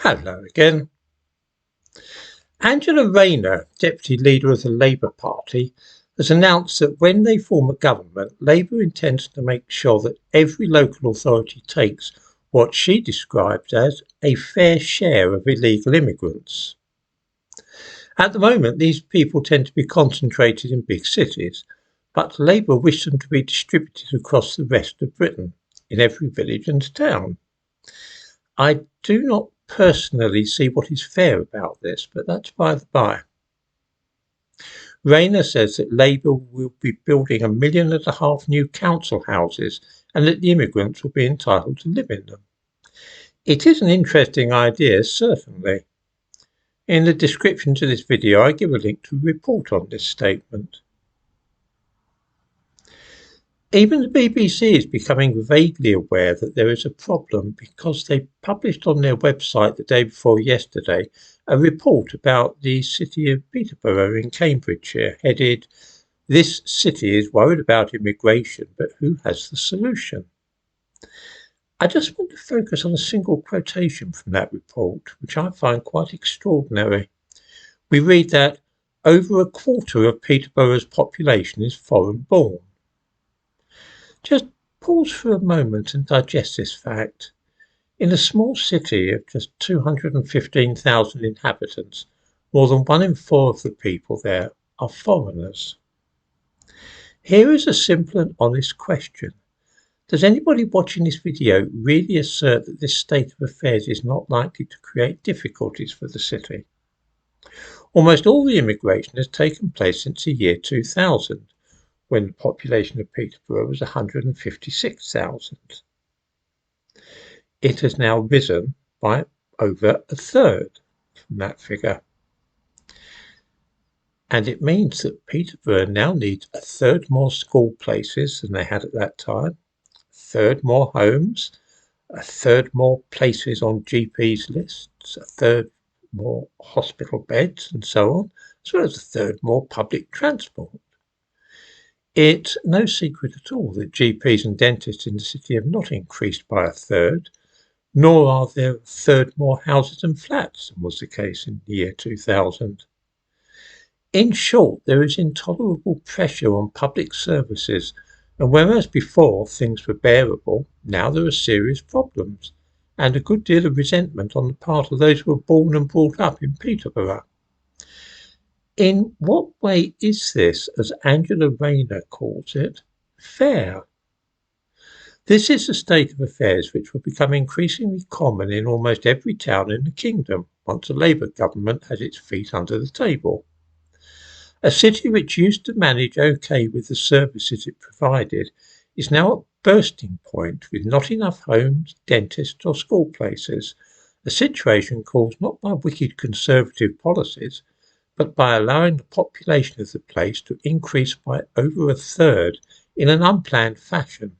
Hello again. Angela Rayner, deputy leader of the Labour Party, has announced that when they form a government, Labour intends to make sure that every local authority takes what she describes as a fair share of illegal immigrants. At the moment, these people tend to be concentrated in big cities, but Labour wish them to be distributed across the rest of Britain, in every village and town. I do not personally see what is fair about this, but that's by the by. Rayner says that Labour will be building 1.5 million new council houses and that the immigrants will be entitled to live in them. It is an interesting idea, certainly. In the description to this video, I give a link to a report on this statement. Even the BBC is becoming vaguely aware that there is a problem because they published on their website the day before yesterday a report about the city of Peterborough in Cambridgeshire headed, "This city is worried about immigration, but who has the solution?" I just want to focus on a single quotation from that report, which I find quite extraordinary. We read that over a quarter of Peterborough's population is foreign-born. Just pause for a moment and digest this fact. In a small city of just 215,000 inhabitants, more than 1 in 4 of the people there are foreigners. Here is a simple and honest question. Does anybody watching this video really assert that this state of affairs is not likely to create difficulties for the city? Almost all the immigration has taken place since the year 2000. When the population of Peterborough was 156,000. It has now risen by over a third from that figure. And it means that Peterborough now needs a third more school places than they had at that time, a third more homes, a third more places on GPs' lists, a third more hospital beds and so on, as well as a third more public transport. It's no secret at all that GPs and dentists in the city have not increased by a third, nor are there a third more houses and flats than was the case in the year 2000. In short, there is intolerable pressure on public services, and whereas before things were bearable, now there are serious problems, and a good deal of resentment on the part of those who were born and brought up in Peterborough. In what way is this, as Angela Rayner calls it, fair? This is a state of affairs which will become increasingly common in almost every town in the kingdom once a Labour government has its feet under the table. A city which used to manage okay with the services it provided is now at bursting point with not enough homes, dentists or school places, a situation caused not by wicked Conservative policies, but by allowing the population of the place to increase by over a third in an unplanned fashion,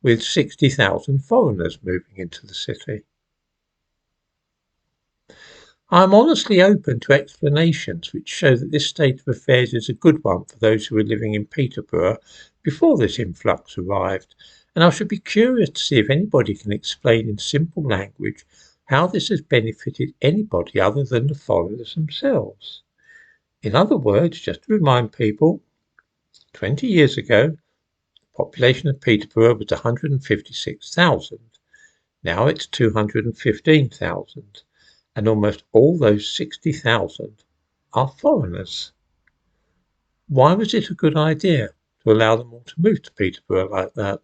with 60,000 foreigners moving into the city. I am honestly open to explanations which show that this state of affairs is a good one for those who were living in Peterborough before this influx arrived, and I should be curious to see if anybody can explain in simple language how this has benefited anybody other than the foreigners themselves. In other words, just to remind people, 20 years ago, the population of Peterborough was 156,000. Now it's 215,000, and almost all those 60,000 are foreigners. Why was it a good idea to allow them all to move to Peterborough like that?